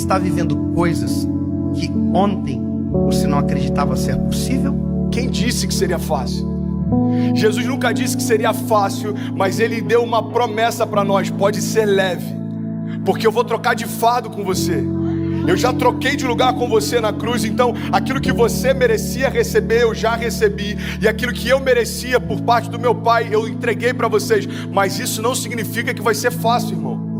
está vivendo coisas que ontem você não acreditava ser possível? Quem disse que seria fácil? Jesus nunca disse que seria fácil, mas Ele deu uma promessa para nós: pode ser leve, porque eu vou trocar de fardo com você. Eu já troquei de lugar com você na cruz. Então aquilo que você merecia receber, eu já recebi. E aquilo que eu merecia por parte do meu Pai, eu entreguei para vocês. Mas isso não significa que vai ser fácil, irmão.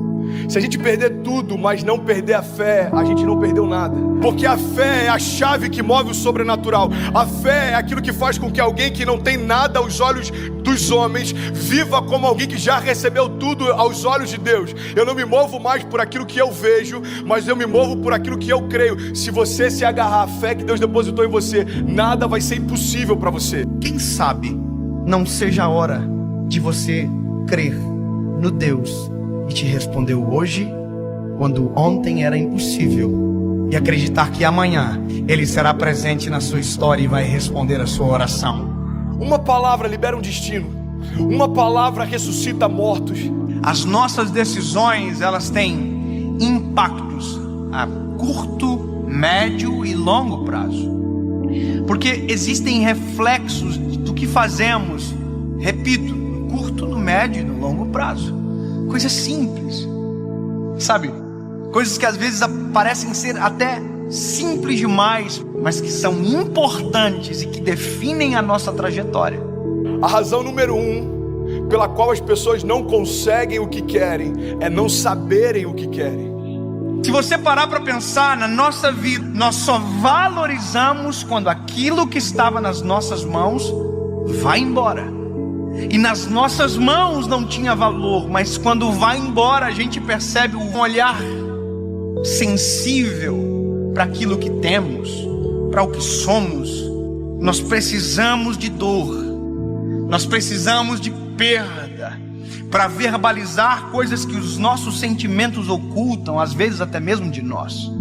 Se a gente perder tudo, mas não perder a fé, a gente não perdeu nada. Porque a fé é a chave que move o sobrenatural. A fé é aquilo que faz com que alguém que não tem nada aos olhos dos homens viva como alguém que já recebeu tudo aos olhos de Deus. Eu não me movo mais por aquilo que eu vejo, mas eu me movo por aquilo que eu creio. Se você se agarrar à fé que Deus depositou em você, nada vai ser impossível para você. Quem sabe não seja a hora de você crer no Deus que te respondeu hoje, quando ontem era impossível, e acreditar que amanhã Ele será presente na sua história e vai responder a sua oração. Uma palavra libera um destino. Uma palavra ressuscita mortos. As nossas decisões, elas têm impactos a curto, médio e longo prazo. Porque existem reflexos do que fazemos, repito, no curto, no médio e no longo prazo. Coisas simples, sabe? Coisas que às vezes parecem ser até simples demais, mas que são importantes e que definem a nossa trajetória. A razão número 1 pela qual as pessoas não conseguem o que querem é não saberem o que querem. Se você parar para pensar na nossa vida, nós só valorizamos quando aquilo que estava nas nossas mãos vai embora. E nas nossas mãos não tinha valor, mas quando vai embora a gente percebe um olhar sensível para aquilo que temos, para o que somos. Nós precisamos de dor, nós precisamos de perda para verbalizar coisas que os nossos sentimentos ocultam, às vezes até mesmo de nós.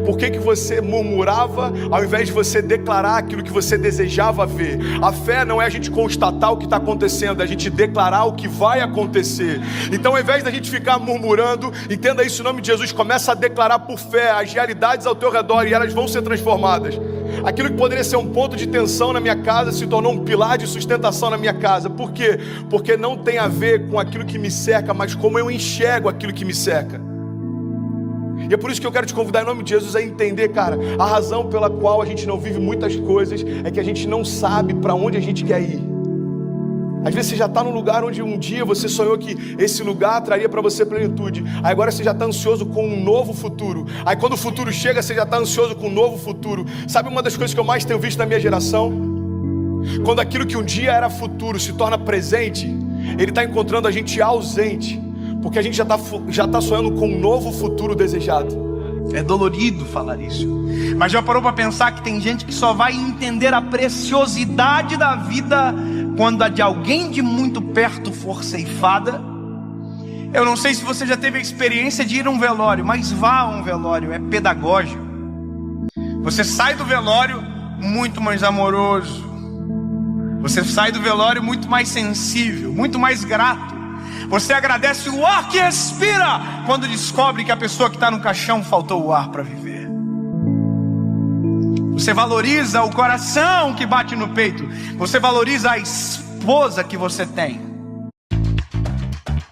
Por que você murmurava ao invés de você declarar aquilo que você desejava ver? A fé não é a gente constatar o que está acontecendo, é a gente declarar o que vai acontecer. Então, ao invés da gente ficar murmurando, entenda isso em nome de Jesus, começa a declarar por fé as realidades ao teu redor e elas vão ser transformadas. Aquilo que poderia ser um ponto de tensão na minha casa se tornou um pilar de sustentação na minha casa. Por quê? Porque não tem a ver com aquilo que me cerca, mas como eu enxergo aquilo que me cerca. E é por isso que eu quero te convidar em nome de Jesus a entender, cara, a razão pela qual a gente não vive muitas coisas é que a gente não sabe para onde a gente quer ir. Às vezes você já está num lugar onde um dia você sonhou que esse lugar traria para você plenitude. Aí agora você já está ansioso com um novo futuro. Aí quando o futuro chega, você já está ansioso com um novo futuro. Sabe uma das coisas que eu mais tenho visto na minha geração? Quando aquilo que um dia era futuro se torna presente, ele está encontrando a gente ausente. Porque a gente já tá sonhando com um novo futuro desejado. É dolorido falar isso, mas já parou para pensar que tem gente que só vai entender a preciosidade da vida quando a de alguém de muito perto for ceifada? Eu não sei se você já teve a experiência de ir a um velório, mas vá a um velório, é pedagógico. Você sai do velório muito mais amoroso, você sai do velório muito mais sensível, muito mais grato. Você agradece o ar que respira quando descobre que a pessoa que está no caixão faltou o ar para viver. Você valoriza o coração que bate no peito. Você valoriza a esposa que você tem.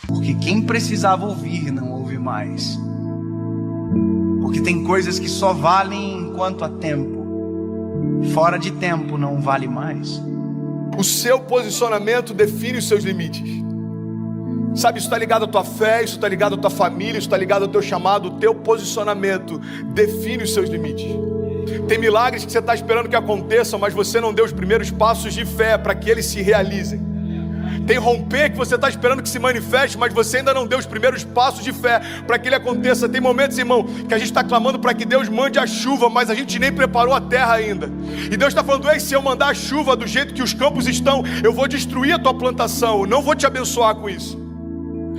Porque quem precisava ouvir não ouve mais. Porque tem coisas que só valem enquanto há tempo. Fora de tempo não vale mais. O seu posicionamento define os seus limites. Sabe, isso está ligado à tua fé, isso está ligado à tua família, isso está ligado ao teu chamado. O teu posicionamento define os seus limites. Tem milagres que você está esperando que aconteçam, mas você não deu os primeiros passos de fé para que eles se realizem. Tem romper que você está esperando que se manifeste, mas você ainda não deu os primeiros passos de fé para que ele aconteça. Tem momentos, irmão, que a gente está clamando para que Deus mande a chuva, mas a gente nem preparou a terra ainda. E Deus está falando: ei, se eu mandar a chuva do jeito que os campos estão, eu vou destruir a tua plantação, eu não vou te abençoar com isso.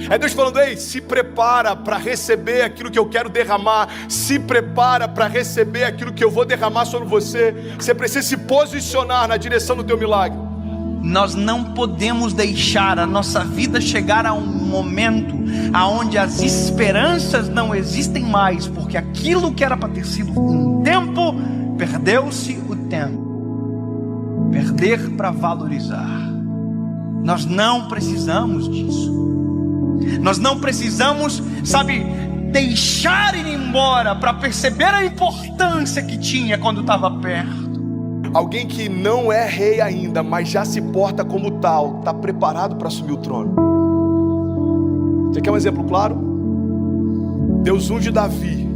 É Deus falando: ei, se prepara para receber aquilo que eu quero derramar. Se prepara para receber aquilo que eu vou derramar sobre você. Você precisa se posicionar na direção do teu milagre. Nós não podemos deixar a nossa vida chegar a um momento aonde as esperanças não existem mais, porque aquilo que era para ter sido um tempo, perdeu-se o tempo. Perder para valorizar. Nós não precisamos disso. Nós não precisamos, deixar ir embora para perceber a importância que tinha quando estava perto. Alguém que não é rei ainda, mas já se porta como tal, está preparado para assumir o trono. Você quer um exemplo claro? Deus unge Davi.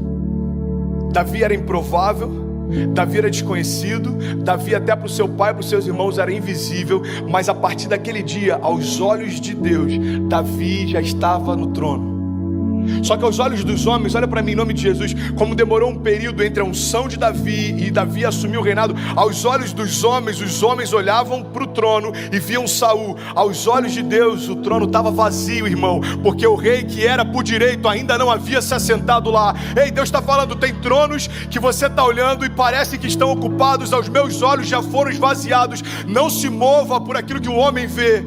Davi era improvável, Davi era desconhecido, Davi até para o seu pai e para os seus irmãos era invisível, mas a partir daquele dia, aos olhos de Deus, Davi já estava no trono. Só que aos olhos dos homens, olha para mim em nome de Jesus, como demorou um período entre a unção de Davi e Davi assumir o reinado. Aos olhos dos homens, os homens olhavam para o trono e viam Saul. Aos olhos de Deus, o trono estava vazio, irmão, porque o rei que era por direito ainda não havia se assentado lá. Ei, Deus está falando, tem tronos que você está olhando e parece que estão ocupados, aos meus olhos já foram esvaziados. Não se mova por aquilo que o homem vê.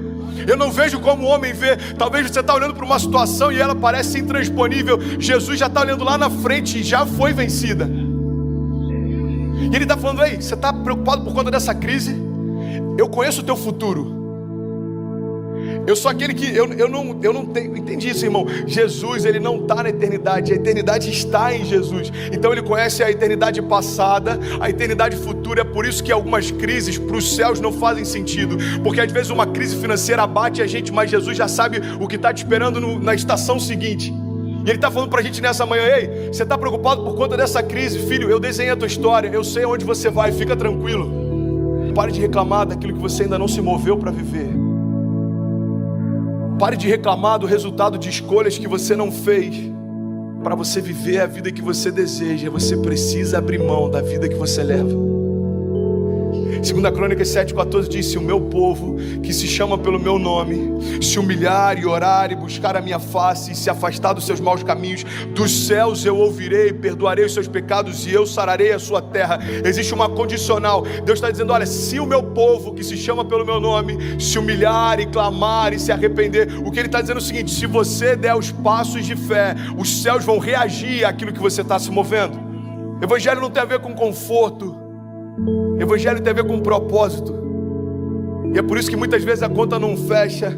Eu não vejo como o homem vê. Talvez você está olhando para uma situação e ela parece intransponível. Jesus já está olhando lá na frente e já foi vencida. E Ele está falando, ei, você está preocupado por conta dessa crise? Eu conheço o teu futuro. Eu sou aquele que, eu não tenho, entendi isso, irmão. Jesus, Ele não está na eternidade, a eternidade está em Jesus. Então Ele conhece a eternidade passada, a eternidade futura. É por isso que algumas crises para os céus não fazem sentido, porque às vezes uma crise financeira abate a gente, mas Jesus já sabe o que está te esperando na estação seguinte. E Ele está falando para a gente nessa manhã, ei, você está preocupado por conta dessa crise? Filho, eu desenhei a tua história, eu sei onde você vai, fica tranquilo. Pare de reclamar daquilo que você ainda não se moveu para viver. Pare de reclamar do resultado de escolhas que você não fez. Para você viver a vida que você deseja, você precisa abrir mão da vida que você leva. 2 Crônicas 7,14 diz: se o meu povo, que se chama pelo meu nome, se humilhar e orar e buscar a minha face e se afastar dos seus maus caminhos, dos céus eu ouvirei, perdoarei os seus pecados e eu sararei a sua terra. Existe uma condicional. Deus está dizendo, olha, se o meu povo, que se chama pelo meu nome, se humilhar e clamar e se arrepender, o que Ele está dizendo é o seguinte: se você der os passos de fé, os céus vão reagir àquilo que você está se movendo. Evangelho não tem a ver com conforto. Evangelho tem a ver com propósito. E é por isso que muitas vezes a conta não fecha,